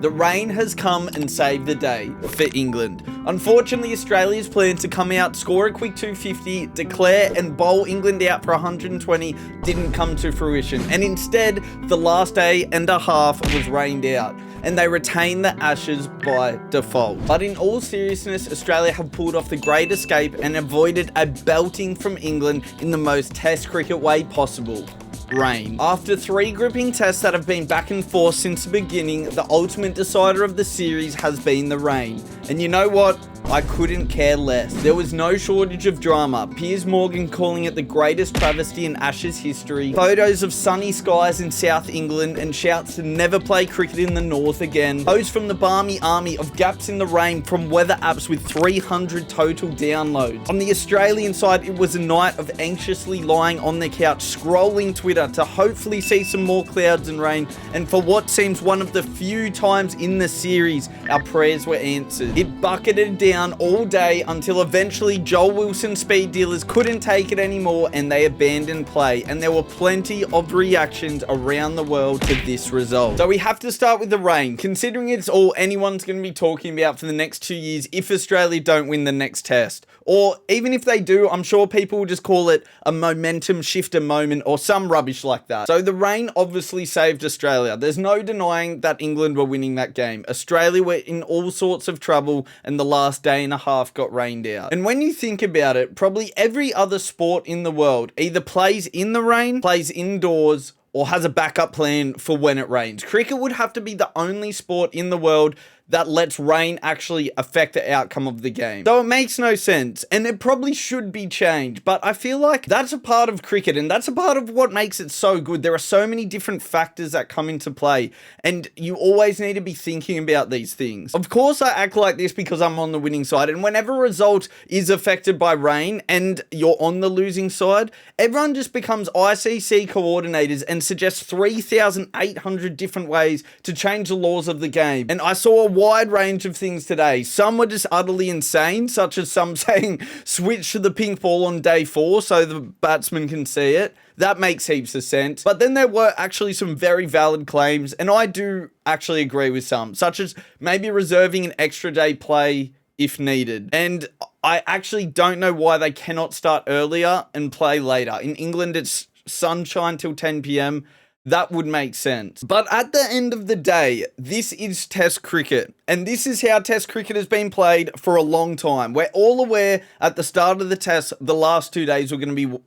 The rain has come and saved the day for England. Unfortunately, Australia's plan to come out, score a quick 250, declare and bowl England out for 120 didn't come to fruition. And instead, the last day and a half was rained out, and they retained the Ashes by default. But in all seriousness, Australia have pulled off the great escape and avoided a belting from England in the most test cricket way possible. Rain. After 3 gripping tests that have been back and forth since the beginning, the ultimate decider of the series has been the rain. And you know what? I couldn't care less. There was no shortage of drama. Piers Morgan calling it the greatest travesty in Ashes history, photos of sunny skies in South England, and shouts to never play cricket in the north again, posts from the balmy army of gaps in the rain from weather apps with 300 total downloads. On the Australian side, it was a night of anxiously lying on the couch, scrolling Twitter to hopefully see some more clouds and rain, and for what seems one of the few times in the series, our prayers were answered. It bucketed down all day until eventually Joel Wilson speed dealers couldn't take it anymore and they abandoned play, and there were plenty of reactions around the world to this result. So we have to start with the rain, considering it's all anyone's going to be talking about for the next 2 years if Australia don't win the next test. Or even if they do, I'm sure people will just call it a momentum shifter moment or some rubbish like that. So the rain obviously saved Australia. There's no denying that England were winning that game. Australia were in all sorts of trouble, and the last day and a half got rained out. And when you think about it, probably every other sport in the world either plays in the rain, plays indoors, or has a backup plan for when it rains. Cricket would have to be the only sport in the world that lets rain actually affect the outcome of the game. So it makes no sense, and it probably should be changed, but I feel like that's a part of cricket, and that's a part of what makes it so good. There are so many different factors that come into play, and you always need to be thinking about these things. Of course, I act like this because I'm on the winning side, and whenever a result is affected by rain and you're on the losing side, everyone just becomes ICC coordinators and suggests 3,800 different ways to change the laws of the game. And I saw a wide range of things today. Some were just utterly insane, such as some saying switch to the pink ball on day 4 so the batsman can see it. That makes heaps of sense. But then there were actually some very valid claims, and I do actually agree with some, such as maybe reserving an extra day play if needed. And I actually don't know why they cannot start earlier and play later. In England, it's sunshine till 10 p.m. That would make sense. But at the end of the day, this is Test cricket. And this is how Test cricket has been played for a long time. We're all aware at the start of the Test, the last 2 days were going to be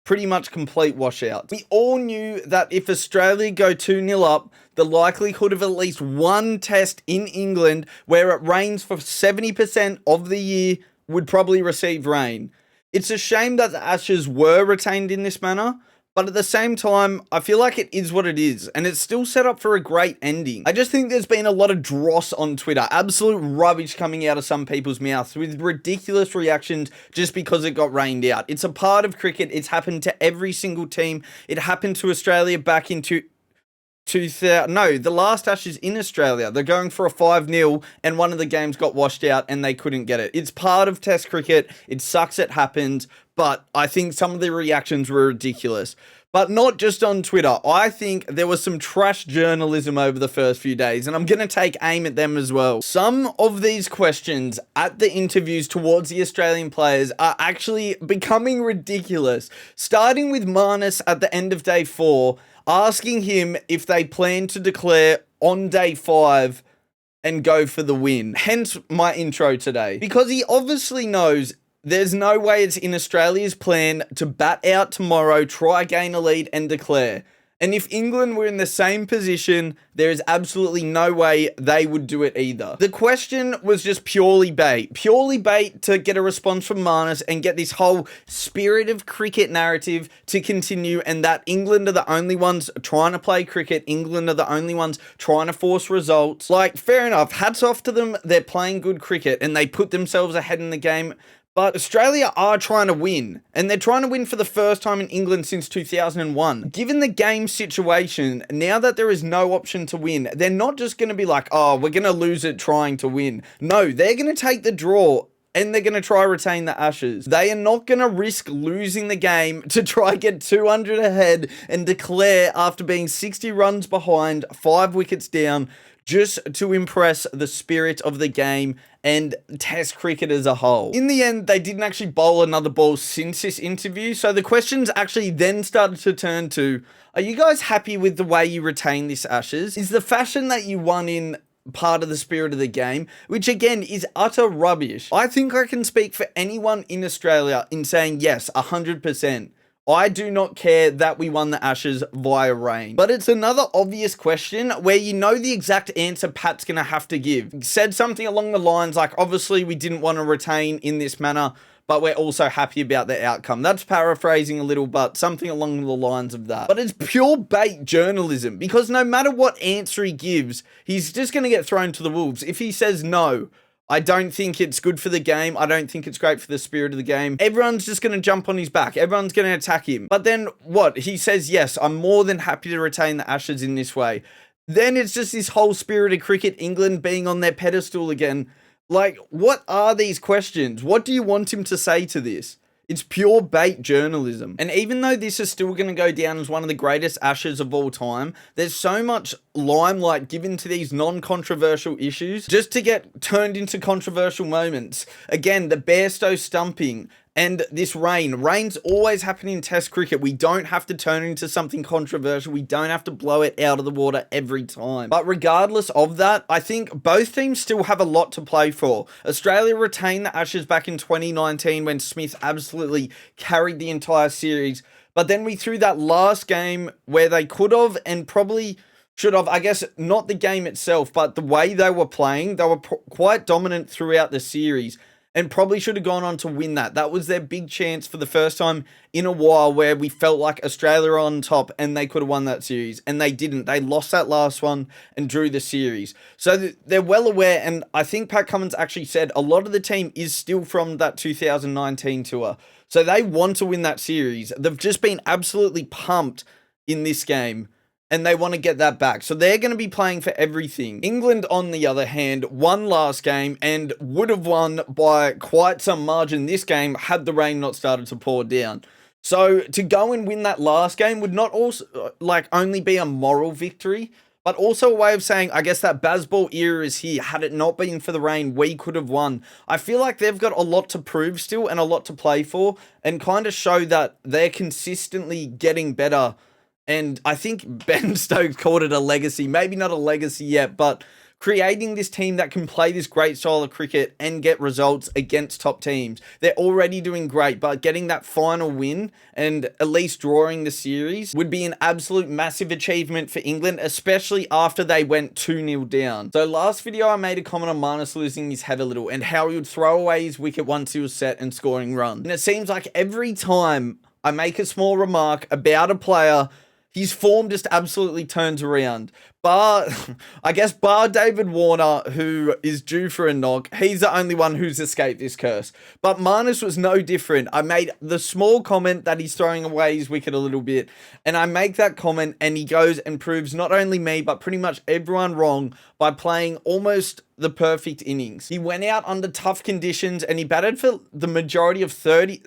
pretty much complete washouts. We all knew that if Australia go 2-0 up, the likelihood of at least one Test in England where it rains for 70% of the year would probably receive rain. It's a shame that the Ashes were retained in this manner, but at the same time, I feel like it is what it is, and it's still set up for a great ending. I just think there's been a lot of dross on Twitter, absolute rubbish coming out of some people's mouths with ridiculous reactions just because it got rained out. It's a part of cricket. It's happened to every single team. It happened to Australia back in 2000. No, the last Ashes in Australia. They're going for a 5-0 and one of the games got washed out and they couldn't get it. It's part of Test cricket. It sucks it happened, but I think some of the reactions were ridiculous. But not just on Twitter. I think there was some trash journalism over the first few days, and I'm going to take aim at them as well. Some of these questions at the interviews towards the Australian players are actually becoming ridiculous. Starting with Marnus at the end of day 4, asking him if they plan to declare on day 5 and go for the win. Hence my intro today. Because he obviously knows there's no way it's in Australia's plan to bat out tomorrow, try gain a lead and declare. And if England were in the same position, there is absolutely no way they would do it either. The question was just purely bait to get a response from Marnus and get this whole spirit of cricket narrative to continue, and that England are the only ones trying to play cricket. England are the only ones trying to force results. Like, fair enough, hats off to them. They're playing good cricket and they put themselves ahead in the game. But Australia are trying to win, and they're trying to win for the first time in England since 2001. Given the game situation, now that there is no option to win, they're not just going to be like, oh, we're going to lose it trying to win. No, they're going to take the draw, and they're going to try retain the Ashes. They are not going to risk losing the game to try get 200 ahead and declare after being 60 runs behind, 5 wickets down, just to impress the spirit of the game and Test cricket as a whole. In the end, they didn't actually bowl another ball since this interview, so the questions actually then started to turn to, are you guys happy with the way you retain this Ashes? Is the fashion that you won in part of the spirit of the game, which again is utter rubbish? I think I can speak for anyone in Australia in saying yes, 100%. I do not care that we won the Ashes via rain. But it's another obvious question where you know the exact answer Pat's going to have to give. He said something along the lines like, obviously we didn't want to retain in this manner, but we're also happy about the outcome. That's paraphrasing a little, but something along the lines of that. But it's pure bait journalism, because no matter what answer he gives, he's just going to get thrown to the wolves. If he says no, I don't think it's good for the game. I don't think it's great for the spirit of the game. Everyone's just going to jump on his back. Everyone's going to attack him. But then what? He says, yes, I'm more than happy to retain the Ashes in this way. Then it's just this whole spirit of cricket, England being on their pedestal again. Like, what are these questions? What do you want him to say to this? It's pure bait journalism. And even though this is still going to go down as one of the greatest Ashes of all time, there's so much limelight given to these non-controversial issues just to get turned into controversial moments. Again, the Bairstow stumping and this rain. Rain's always happening in Test cricket. We don't have to turn it into something controversial. We don't have to blow it out of the water every time. But regardless of that, I think both teams still have a lot to play for. Australia retained the Ashes back in 2019 when Smith absolutely carried the entire series. But then we threw that last game where they could have and probably should have, I guess, not the game itself, but the way they were playing. They were quite dominant throughout the series, and probably should have gone on to win that. That was their big chance for the first time in a while where we felt like Australia were on top and they could have won that series. And they didn't. They lost that last one and drew the series. So they're well aware. And I think Pat Cummins actually said a lot of the team is still from that 2019 tour. So they want to win that series. They've just been absolutely pumped in this game, and they want to get that back. So they're going to be playing for everything. England, on the other hand, won last game and would have won by quite some margin this game had the rain not started to pour down. So to go and win that last game would not also only be a moral victory, but also a way of saying, I guess that Bazball era is here. Had it not been for the rain, we could have won. I feel like they've got a lot to prove still and a lot to play for, and kind of show that they're consistently getting better. And I think Ben Stokes called it a legacy. Maybe not a legacy yet, but creating this team that can play this great style of cricket and get results against top teams. They're already doing great, but getting that final win and at least drawing the series would be an absolute massive achievement for England, especially after they went 2-0 down. So last video, I made a comment on Marnus losing his head a little and how he would throw away his wicket once he was set and scoring runs. And it seems like every time I make a small remark about a player, his form just absolutely turns around. Bar David Warner, who is due for a knock. He's the only one who's escaped this curse. But Marnus was no different. I made the small comment that he's throwing away his wicket a little bit. And I make that comment and he goes and proves not only me, but pretty much everyone wrong by playing almost the perfect innings. He went out under tough conditions and he batted for the majority of 30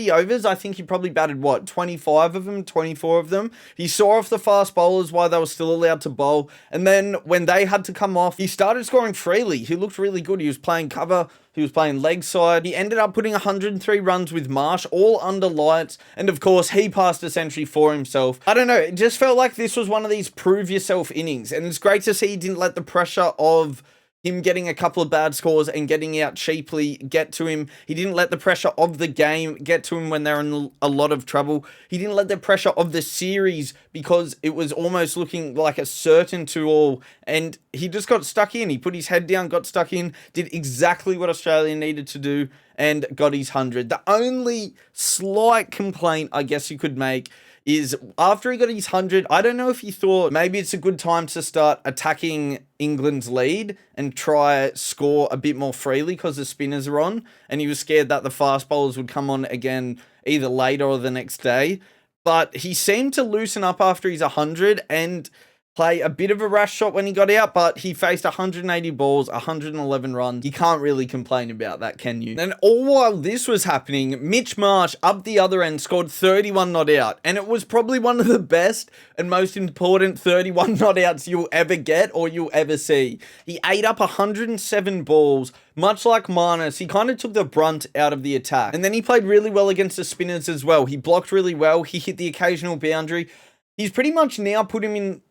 overs. I think he probably batted, 25 of them, 24 of them. He saw off the fast bowlers while they were still allowed to bowl. And then when they had to come off, he started scoring freely. He looked really good. He was playing cover. He was playing leg side. He ended up putting 103 runs with Marsh, all under lights. And of course, he passed a century for himself. I don't know. It just felt like this was one of these prove yourself innings. And it's great to see he didn't let the pressure of him getting a couple of bad scores and getting out cheaply get to him. He didn't let the pressure of the game get to him when they're in a lot of trouble. He didn't let the pressure of the series because it was almost looking like a certain to all. And he just got stuck in. He put his head down, got stuck in, did exactly what Australia needed to do and got his 100. The only slight complaint I guess you could make is after he got his 100, I don't know if he thought maybe it's a good time to start attacking England's lead and try score a bit more freely because the spinners are on, and he was scared that the fast bowlers would come on again either later or the next day. But he seemed to loosen up after his 100, and play a bit of a rash shot when he got out, but he faced 180 balls, 111 runs. You can't really complain about that, can you? And all while this was happening, Mitch Marsh up the other end scored 31 not out, and it was probably one of the best and most important 31 not outs you'll ever get or you'll ever see. He ate up 107 balls. Much like Marnus, he kind of took the brunt out of the attack. And then he played really well against the spinners as well. He blocked really well. He hit the occasional boundary. He's pretty much now put him in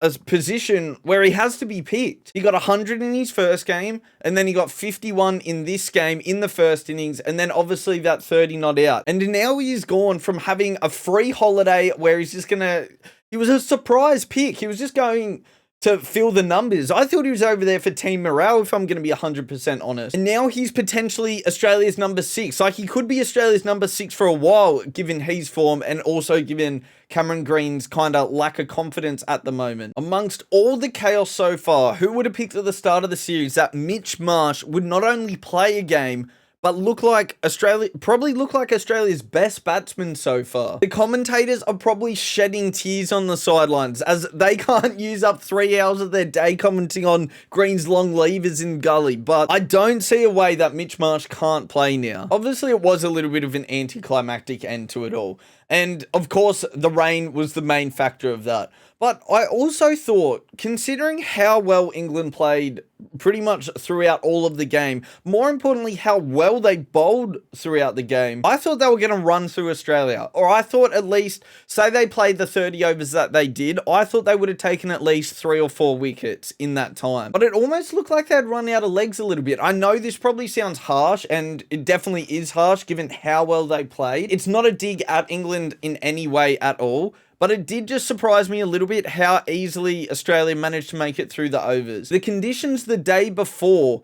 a position where he has to be picked. He got 100 in his first game, and then he got 51 in this game in the first innings, and then obviously that 30 not out. And now he's gone from having a free holiday where he's just gonna... He was a surprise pick. He was just going to fill the numbers. I thought he was over there for team morale, if I'm going to be 100% honest. And now he's potentially Australia's number 6. Like, he could be Australia's number 6 for a while, given his form and also given Cameron Green's kind of lack of confidence at the moment. Amongst all the chaos so far, who would have picked at the start of the series that Mitch Marsh would not only play a game, but probably look like Australia's best batsman so far. The commentators are probably shedding tears on the sidelines as they can't use up 3 hours of their day commenting on Green's long levers in gully, but I don't see a way that Mitch Marsh can't play now. Obviously, it was a little bit of an anticlimactic end to it all. And of course, the rain was the main factor of that. But I also thought, considering how well England played pretty much throughout all of the game, more importantly, how well they bowled throughout the game, I thought they were going to run through Australia. Or I thought at least, say they played the 30 overs that they did, I thought they would have taken at least 3 or 4 wickets in that time. But it almost looked like they'd run out of legs a little bit. I know this probably sounds harsh, and it definitely is harsh given how well they played. It's not a dig at England in any way at all. But it did just surprise me a little bit how easily Australia managed to make it through the overs. The conditions the day before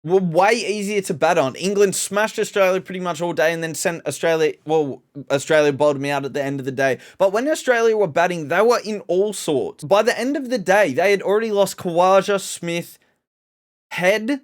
were way easier to bat on. England smashed Australia pretty much all day and then sent Australia bowled them out at the end of the day. But when Australia were batting, they were in all sorts. By the end of the day, they had already lost Khawaja, Smith, Head,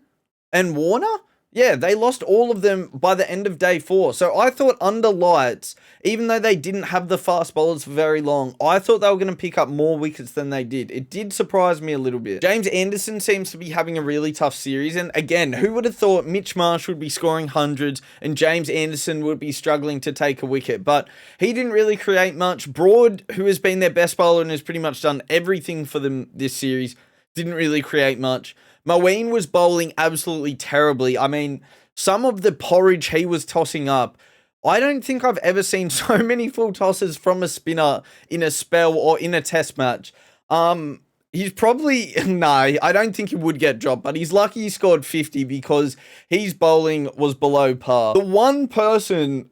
and Warner. Yeah, they lost all of them by the end of day 4. So I thought under lights, even though they didn't have the fast bowlers for very long, I thought they were going to pick up more wickets than they did. It did surprise me a little bit. James Anderson seems to be having a really tough series. And again, who would have thought Mitch Marsh would be scoring hundreds and James Anderson would be struggling to take a wicket? But he didn't really create much. Broad, who has been their best bowler and has pretty much done everything for them this series, didn't really create much. Moeen was bowling absolutely terribly. I mean, some of the porridge he was tossing up, I don't think I've ever seen so many full tosses from a spinner in a spell or in a test match. He's probably, no, I don't think he would get dropped, but he's lucky he scored 50 because his bowling was below par. The one person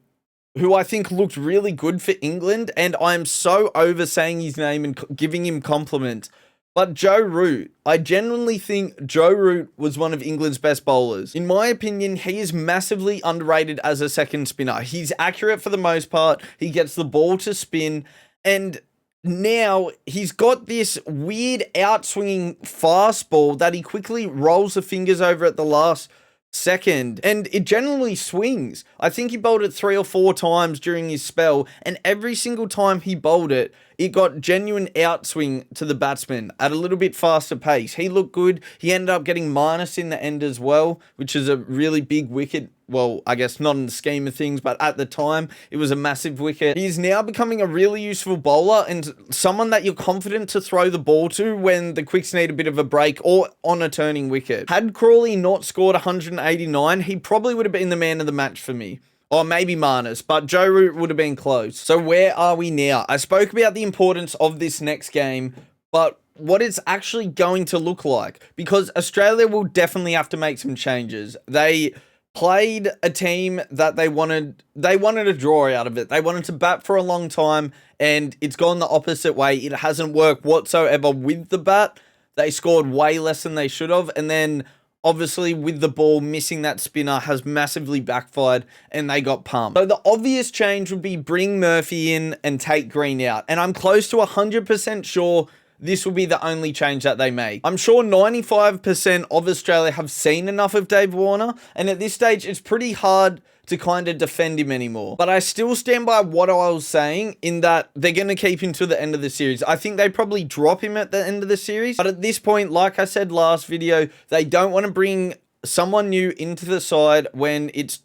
who I think looked really good for England, and I'm so over saying his name and giving him compliments, but Joe Root, I genuinely think Joe Root was one of England's best bowlers. In my opinion, he is massively underrated as a second spinner. He's accurate for the most part. He gets the ball to spin. And now he's got this weird outswinging fastball that he quickly rolls the fingers over at the last second, and it generally swings. I think he bowled it 3 or 4 times during his spell, and every single time he bowled it, it got genuine outswing to the batsman at a little bit faster pace. He looked good. He ended up getting Marnus in the end as well, which is a really big wicket. Well, I guess not in the scheme of things, but at the time, it was a massive wicket. He's now becoming a really useful bowler and someone that you're confident to throw the ball to when the quicks need a bit of a break or on a turning wicket. Had Crawley not scored 189, he probably would have been the man of the match for me. Or maybe Marnus, but Joe Root would have been close. So where are we now? I spoke about the importance of this next game, but what it's actually going to look like, because Australia will definitely have to make some changes. They played a team that they wanted a draw out of it. They wanted to bat for a long time, and it's gone the opposite way. It hasn't worked whatsoever with the bat. They scored way less than they should have, and then obviously with the ball missing that spinner has massively backfired and they got pumped. So the obvious change would be bring Murphy in and take Green out. And I'm close to 100% sure this will be the only change that they make. I'm sure 95% of Australia have seen enough of Dave Warner, and at this stage, it's pretty hard to kind of defend him anymore. But I still stand by what I was saying in that they're going to keep him to the end of the series. I think they probably drop him at the end of the series. But at this point, like I said last video, they don't want to bring someone new into the side when it's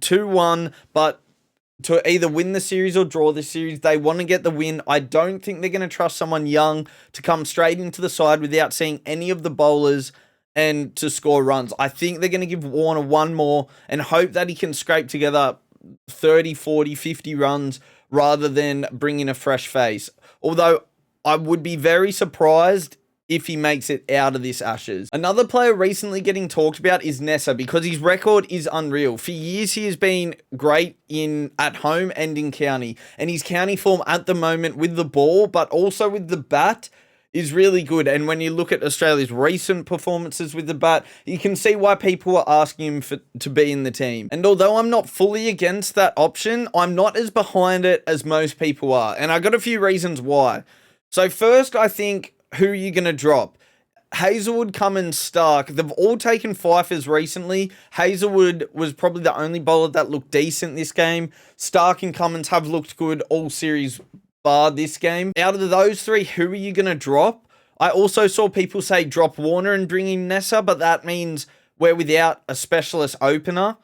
2-1, but to either win the series or draw the series, they want to get the win. I don't think they're going to trust someone young to come straight into the side without seeing any of the bowlers and to score runs. I think they're going to give Warner one more and hope that he can scrape together 30, 40, 50 runs rather than bring in a fresh face. Although I would be very surprised if he makes it out of this Ashes. Another player recently getting talked about is Nessa because his record is unreal. For years, he has been great at home and in county. And his county form at the moment with the ball, but also with the bat, is really good. And when you look at Australia's recent performances with the bat, you can see why people are asking him to be in the team. And although I'm not fully against that option, I'm not as behind it as most people are. And I got a few reasons why. So first, I think, who are you going to drop? Hazelwood, Cummins, Stark, they've all taken fifers recently. Hazelwood was probably the only bowler that looked decent this game. Stark and Cummins have looked good all series bar this game. Out of those three, who are you going to drop? I also saw people say drop Warner and bring in Nessa, but that means we're without a specialist opener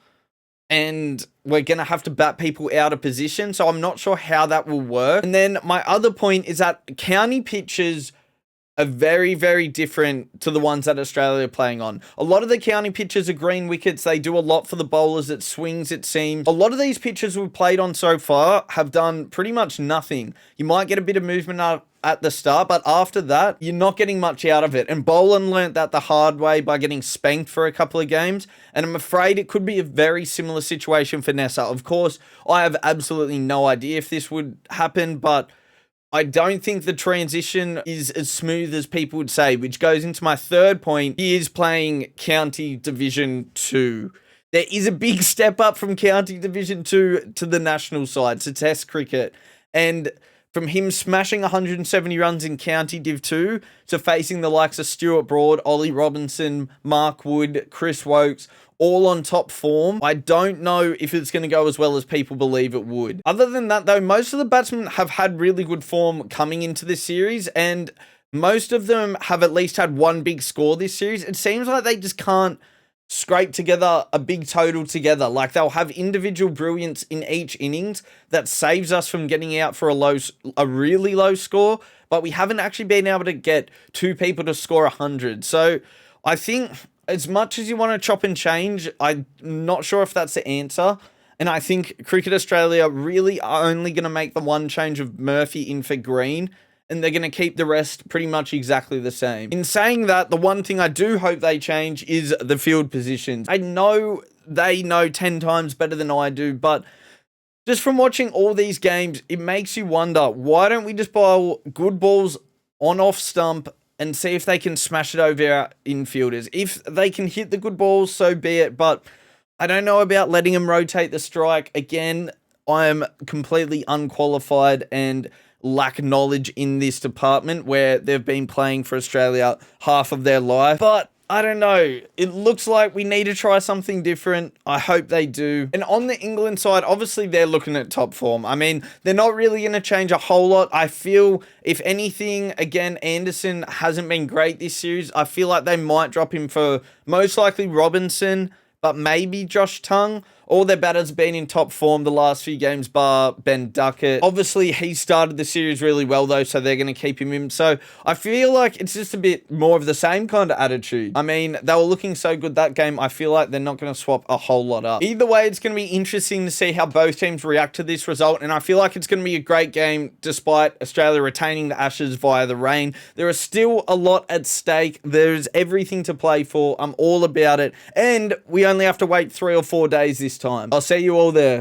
and we're going to have to bat people out of position. So I'm not sure how that will work. And then my other point is that county pitches are very, very different to the ones that Australia are playing on. A lot of the county pitches are green wickets. They do a lot for the bowlers. It swings, it seems. A lot of these pitches we've played on so far have done pretty much nothing. You might get a bit of movement at the start, but after that, you're not getting much out of it. And Boland learnt that the hard way by getting spanked for a couple of games. And I'm afraid it could be a very similar situation for Nessa. Of course, I have absolutely no idea if this would happen, but I don't think the transition is as smooth as people would say, which goes into my third point. He is playing County Division 2. There is a big step up from County Division 2 to the national side, to Test cricket. And from him smashing 170 runs in County Div 2 to facing the likes of Stuart Broad, Ollie Robinson, Mark Wood, Chris Wokes, all on top form, I don't know if it's going to go as well as people believe it would. Other than that, though, most of the batsmen have had really good form coming into this series, and most of them have at least had one big score this series. It seems like they just can't scrape together a big total together. Like, they'll have individual brilliance in each innings that saves us from getting out for a really low score, but we haven't actually been able to get two people to score 100. So I think as much as you want to chop and change, I'm not sure if that's the answer. And I think Cricket Australia really are only going to make the one change of Murphy in for Green, and they're going to keep the rest pretty much exactly the same. In saying that, the one thing I do hope they change is the field positions. I know they know 10 times better than I do, but just from watching all these games, it makes you wonder, why don't we just bowl good balls on off stump and see if they can smash it over our infielders? If they can hit the good balls, so be it, but I don't know about letting them rotate the strike. Again, I am completely unqualified and lack knowledge in this department where they've been playing for Australia half of their life. But I don't know. It looks like we need to try something different. I hope they do. And on the England side, obviously they're looking at top form. I mean, they're not really going to change a whole lot. I feel, if anything, again, Anderson hasn't been great this series. I feel like they might drop him for most likely Robinson, but maybe Josh Tongue. All their batters have been in top form the last few games, bar Ben Duckett. Obviously, he started the series really well, though, so they're going to keep him in. So I feel like it's just a bit more of the same kind of attitude. I mean, they were looking so good that game. I feel like they're not going to swap a whole lot up. Either way, it's going to be interesting to see how both teams react to this result, and I feel like it's going to be a great game despite Australia retaining the Ashes via the rain. There is still a lot at stake. There's everything to play for. I'm all about it, and we only have to wait 3 or 4 days this time. I'll see you all there.